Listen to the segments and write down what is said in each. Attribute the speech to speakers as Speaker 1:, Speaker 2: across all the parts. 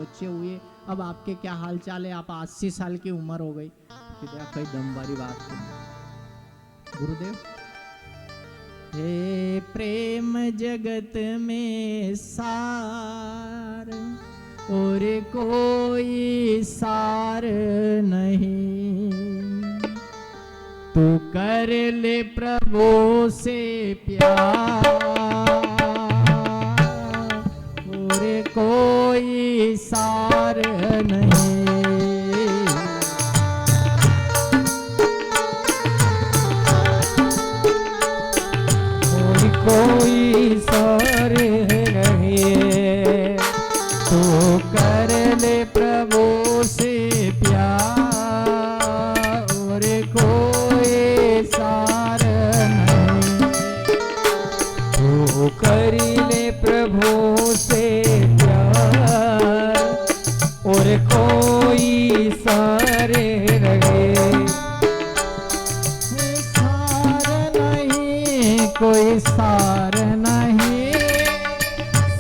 Speaker 1: बच्चे हुए, अब आपके क्या हाल चाल है, आप 80 साल की उम्र हो गई, कई दम वाली बात है। गुरुदेव, हे प्रेम जगत में सार और कोई सार नहीं, तू कर ले प्रभु से प्यार और कोई सार नहीं। और कोई सार नहीं, तू कर ले प्रभु से प्यार और कोई सार नहीं, तू कर ले प्रभु से प्यार और कोई सार नहीं। सार नहीं, कोई सार नहीं,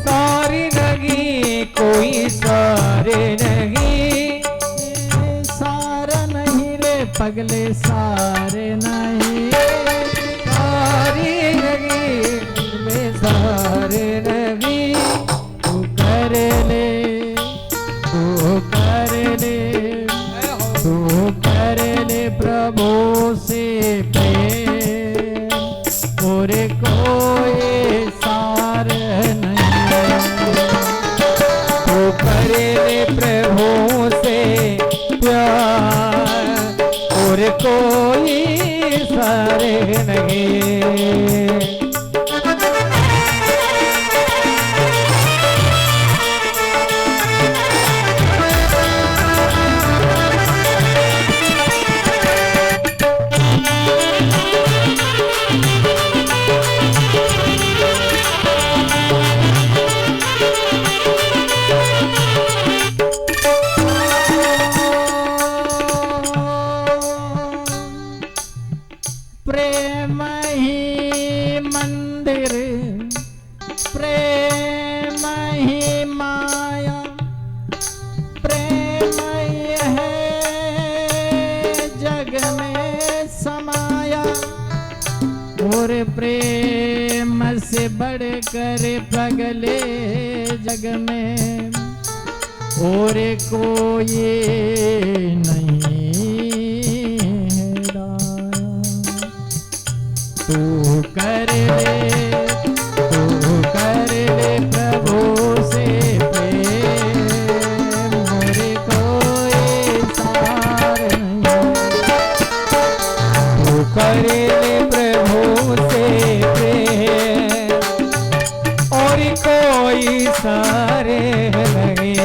Speaker 1: सार नहीं, कोई सार नहीं, सार नहीं रे पगले, सार नहीं, सार नहीं में सार नहीं, तू कर ले, तू कर ले, तू कर ले प्रभु से प्रेम और कोई सार नहीं, तू कर ले प्रभु से प्यार और कोई सार नहीं। प्रेम ही मंदिर, प्रेम ही माया, प्रेम ही है जग में समाया, और प्रेम से बढ़कर पगले जग में और कोई नहीं। तू कर ले, तू कर ले प्रभु से प्रेम और कोई सार नहीं, तू कर ले प्रभु से प्रेम और कोई सार नहीं।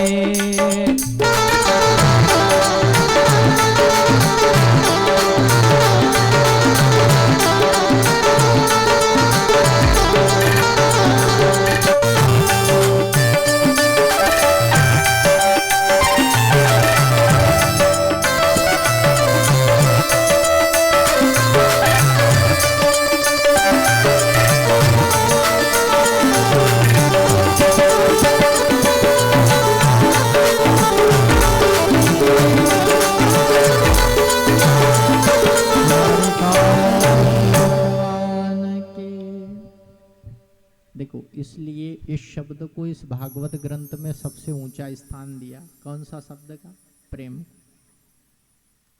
Speaker 1: देखो, इसलिए इस शब्द को इस भागवत ग्रंथ में सबसे ऊंचा स्थान दिया। कौन सा शब्द का? प्रेम।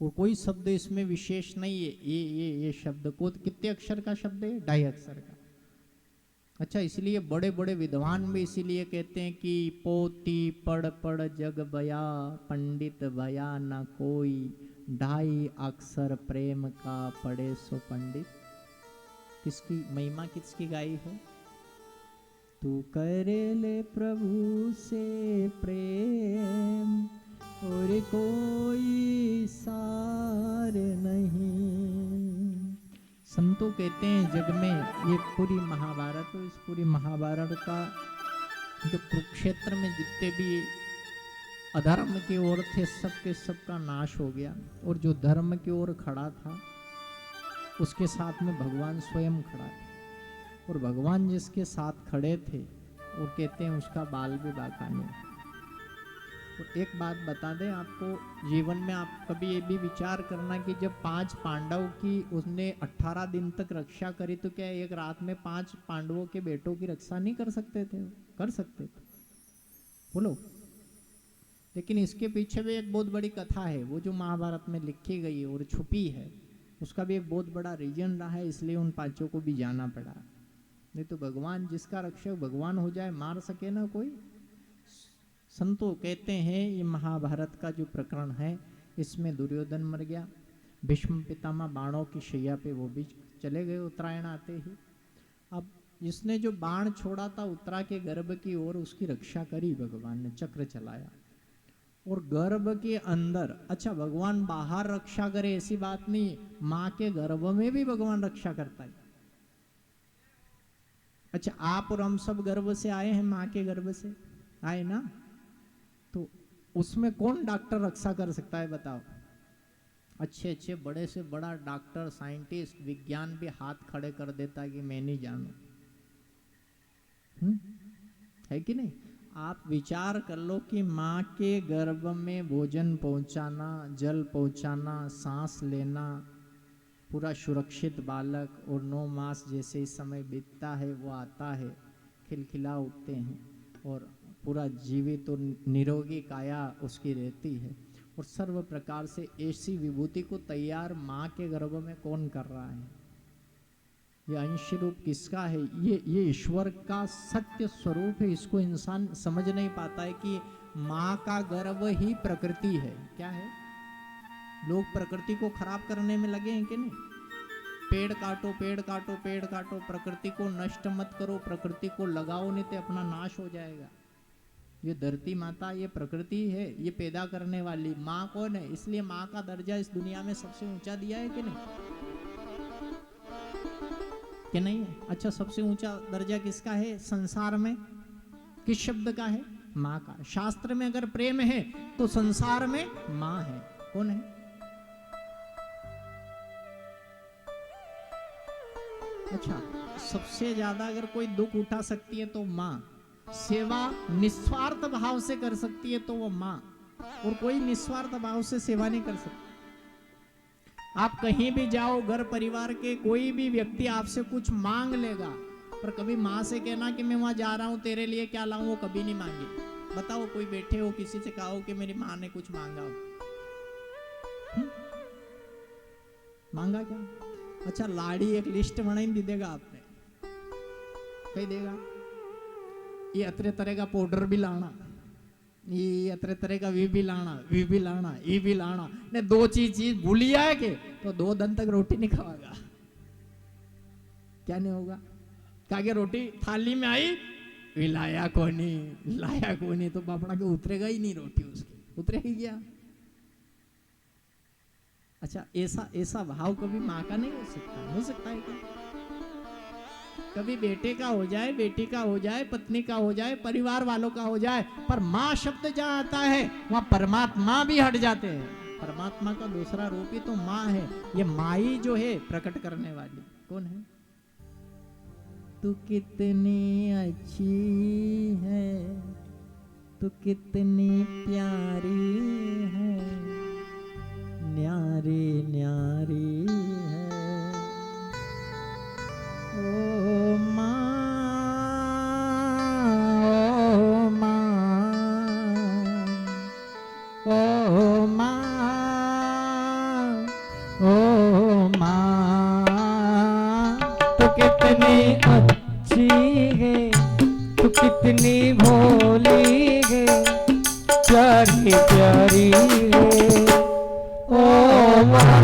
Speaker 1: और कोई शब्द इसमें विशेष नहीं है। ये शब्द को कितने अक्षर का शब्द है? 2.5 अक्षर का। अच्छा, इसलिए बड़े बड़े विद्वान भी इसीलिए कहते हैं कि पोती पढ़ पढ़ जग बया, पंडित बया न कोई, 2.5 अक्षर प्रेम का पढ़े सो पंडित। किसकी महिमा, किसकी गाई है? तू कर ले प्रभु से प्रेम और कोई सार नहीं। संतों कहते हैं जग में ये पूरी महाभारत, इस पूरी महाभारत का जो कुरुक्षेत्र में जितने भी अधर्म की ओर थे, सबके सबका नाश हो गया, और जो धर्म की ओर खड़ा था उसके साथ में भगवान स्वयं खड़ा था। और भगवान जिसके साथ खड़े थे और कहते हैं उसका बाल भी बाका नहीं। तो एक बात बता दें आपको, जीवन में आप कभी ये भी विचार करना कि जब 5 पांडव की उसने 18 दिन तक रक्षा करी, तो क्या एक रात में 5 पांडवों के बेटों की रक्षा नहीं कर सकते थे? कर सकते थे, बोलो। लेकिन इसके पीछे भी एक बहुत बड़ी कथा है, वो जो महाभारत में लिखी गई है और छुपी है, उसका भी एक बहुत बड़ा रीजन रहा है, इसलिए उन 5 को भी जाना पड़ा। नहीं तो भगवान, जिसका रक्षक भगवान हो जाए, मार सके ना कोई। संतो कहते हैं ये महाभारत का जो प्रकरण है, इसमें दुर्योधन मर गया, भीष्म पितामह बाणों की शैया पे वो भी चले गए उत्तरायण आते ही। अब जिसने जो बाण छोड़ा था उत्तरा के गर्भ की ओर, उसकी रक्षा करी भगवान ने, चक्र चलाया। और गर्भ के अंदर, अच्छा भगवान बाहर रक्षा करे ऐसी बात नहीं, माँ के गर्भ में भी भगवान रक्षा करता है। अच्छा, आप और हम सब गर्भ से आए हैं, माँ के गर्भ से आए ना, तो उसमें कौन डॉक्टर रक्षा कर सकता है बताओ? अच्छे अच्छे बड़े से बड़ा डॉक्टर, साइंटिस्ट, विज्ञान भी हाथ खड़े कर देता है कि मैं नहीं जानू, है कि नहीं? आप विचार कर लो कि माँ के गर्भ में भोजन पहुंचाना, जल पहुंचाना, सांस लेना, पूरा सुरक्षित बालक, और 9 मास जैसे इस समय बीतता है, वो आता है, खिलखिला उठते हैं और पूरा जीवित और निरोगी काया उसकी रहती है, और सर्व प्रकार से ऐसी विभूति को तैयार माँ के गर्भ में कौन कर रहा है? ये अंश रूप किसका है? ये ईश्वर का सत्य स्वरूप है। इसको इंसान समझ नहीं पाता है कि माँ का गर्भ ही प्रकृति है। क्या है? लोग प्रकृति को खराब करने में लगे हैं कि नहीं? पेड़ काटो, पेड़ काटो, पेड़ काटो, प्रकृति को नष्ट मत करो, प्रकृति को लगाओ, नहीं तो अपना नाश हो जाएगा। ये धरती माता, ये प्रकृति है, ये पैदा करने वाली। माँ कौन है? इसलिए माँ का दर्जा इस दुनिया में सबसे ऊंचा दिया है कि नहीं? कि नहीं है? अच्छा, सबसे ऊंचा दर्जा किसका है संसार में? किस शब्द का है? माँ का। शास्त्र में अगर प्रेम है तो संसार में माँ है। कौन है? अच्छा, सबसे ज्यादा अगर कोई दुख उठा सकती है तो माँ। सेवा निस्वार्थ भाव से कर सकती है तो वो माँ, और कोई निस्वार्थ भाव से सेवा नहीं कर सकता। आप कहीं भी जाओ, घर परिवार के कोई भी व्यक्ति आपसे कुछ मांग लेगा, पर कभी माँ से कहना कि मैं वहां जा रहा हूं, तेरे लिए क्या लाऊं, वो कभी नहीं मांगी। बताओ, कोई बैठे हो, किसी से कहो कि मेरी माँ ने कुछ मांगा हो? मांगा क्या? अच्छा, लाड़ी एक लिस्ट बनाई दी देगा आपने, कही देगा ये अतरे तरह का पाउडर भी लाना, ये अतरे तरह का वी भी लाना, वी भी लाना, ये भी लाना, ने 2 चीज भूली आए के तो 2 दिन तक रोटी नहीं खाएगा। क्या नहीं होगा? क्या रोटी थाली में आई, लाया को नहीं, तो बापड़ा के उतरेगा ही नहीं, रोटी उसकी उतरेगी क्या? अच्छा, ऐसा भाव कभी माँ का नहीं हो सकता? हो सकता है क्या? कभी बेटे का हो जाए, बेटी का हो जाए, पत्नी का हो जाए, परिवार वालों का हो जाए, पर माँ शब्द जहाँ आता है वहां परमात्मा भी हट जाते हैं। परमात्मा का दूसरा रूप ही तो माँ है। ये माई जो है प्रकट करने वाली कौन है? तू कितनी अच्छी है, तू कितनी प्यारी है, न्यारी न्यारी है, ओ माँ, ओ माँ, ओ माँ, ओ माँ, तू कितनी अच्छी है, तू कितनी भोली है, प्यारी प्यारी है, ओ माँ,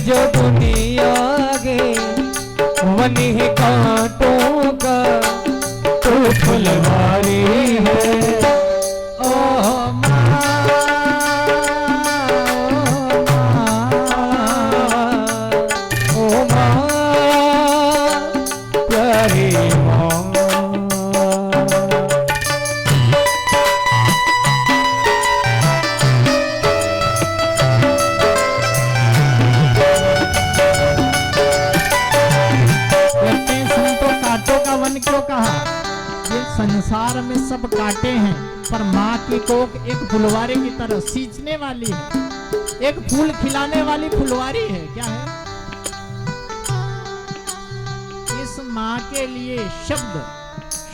Speaker 1: जो दुनिया गे वन है कांटों का, तो फुलवारी है, में सब कांटे हैं, पर माँ की कोख एक फुलवारी की तरह सींचने वाली है, एक फूल खिलाने वाली फुलवारी है। क्या है? इस माँ के लिए शब्द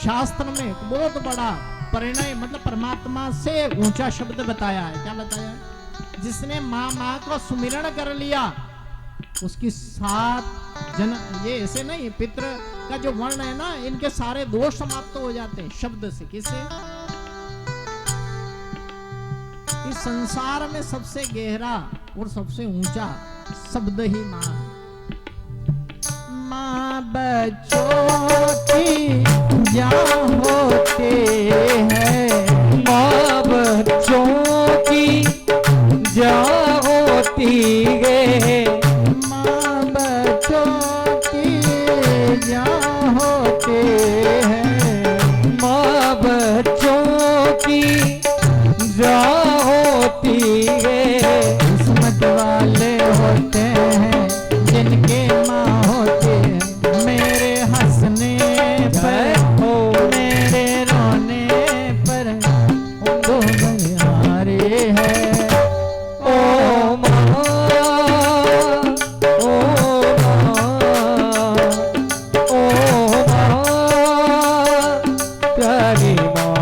Speaker 1: शास्त्र में एक बहुत बड़ा परिणय, मतलब परमात्मा से ऊंचा शब्द बताया है। क्या बताया है? जिसने माँ माँ को सुमिरण कर लिया, उसकी 7 जन्म, ये ऐसे नहीं, पितृ का जो वर्ण है ना, इनके सारे दोष समाप्त हो जाते हैं शब्द से। किससे? इस संसार में सबसे गहरा और सबसे ऊंचा शब्द ही माँ है। माँ बच्चों की जान होते हैं,
Speaker 2: माँ बच्चों की जान होती है,
Speaker 1: माँ बच्चों की जान होते हैं,
Speaker 2: माँ बच्चों की जान होती है।
Speaker 1: किस्मत वाले होते हैं जिनके माँ होते हैं, मेरे हंसने पर हो, मेरे रोने पर दो बलिहारी है।
Speaker 2: ओ माँ, ओ माँ, ओ माँ, प्यारी माँ।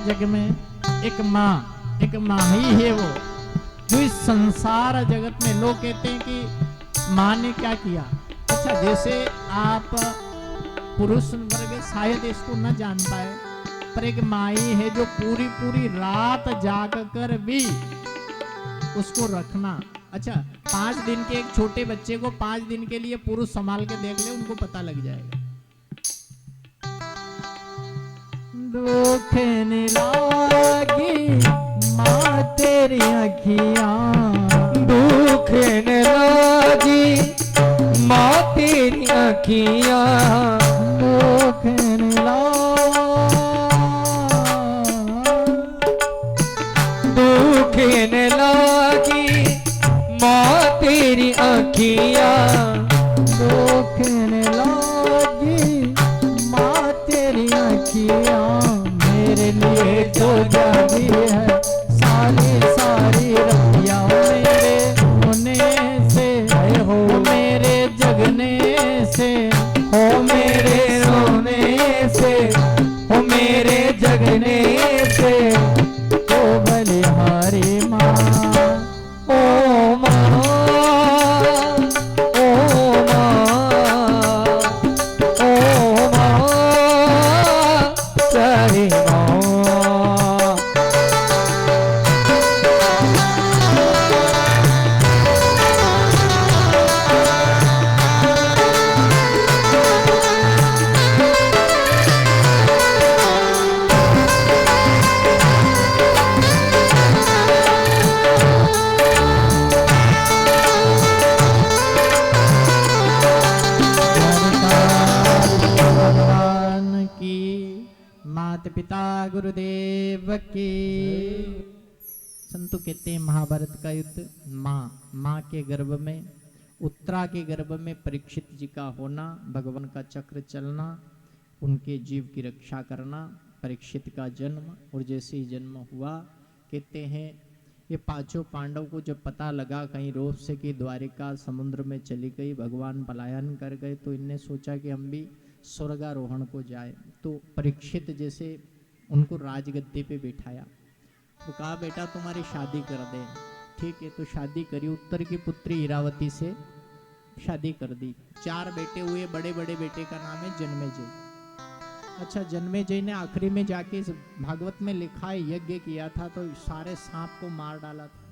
Speaker 1: जग में एक माँ ही है वो, जो इस संसार जगत में लोग कहते हैं कि माँ ने क्या किया। अच्छा, जैसे आप पुरुष वर्ग शायद इसको न जान पाए, पर एक माँ ही है जो पूरी पूरी रात जाग कर भी उसको रखना। अच्छा, 5 दिन के एक छोटे बच्चे को 5 दिन के लिए पुरुष संभाल के देख ले, उनको पता लग जाएगा। दुख न लागी माँ तेरी अखियाँ,
Speaker 2: दुख न लागी माँ तेरी अखियाँ,
Speaker 1: दुख न
Speaker 2: दुख न लागी माँ तेरी अखियाँ,
Speaker 1: दुख न लागी माँ तेरी अखियाँ, मेरे लिए तो जागी है सारी सारी रतिया, मेरे होने से हो, मेरे जगने से
Speaker 2: हो मेरे रोने से, हो मेरे जगने से,
Speaker 1: ओ बलिहारी माँ।
Speaker 2: ओ माँ, ओ माँ, ओ माँ, प्यारी माँ।
Speaker 1: भगवान की, माता पिता गुरुदेव की। संतु कहते हैं महाभारत का युद्ध, माँ के गर्भ में, उत्तरा के गर्भ में परीक्षित जी का होना, भगवान का चक्र चलना, उनके जीव की रक्षा करना, परीक्षित का जन्म, और जैसे ही जन्म हुआ कहते हैं ये पांचों पांडव को जब पता लगा कहीं रोप से कि द्वारिका समुद्र में चली गई, भगवान पलायन कर गए, तो इनने सोचा कि हम भी स्वर्गारोहण को जाए। तो परीक्षित जैसे उनको राजगद्दी पे बिठाया, तो कहा बेटा तुम्हारी शादी कर दे। ठीक है, तो शादी करी, उत्तर की पुत्री इरावती से शादी कर दी। 4 बेटे हुए, बड़े बड़े बेटे का नाम है जन्मेजय। अच्छा, जन्मेजय ने आखिरी में जाके इस भागवत में लिखा है यज्ञ किया था तो सारे सांप को मार डाला था।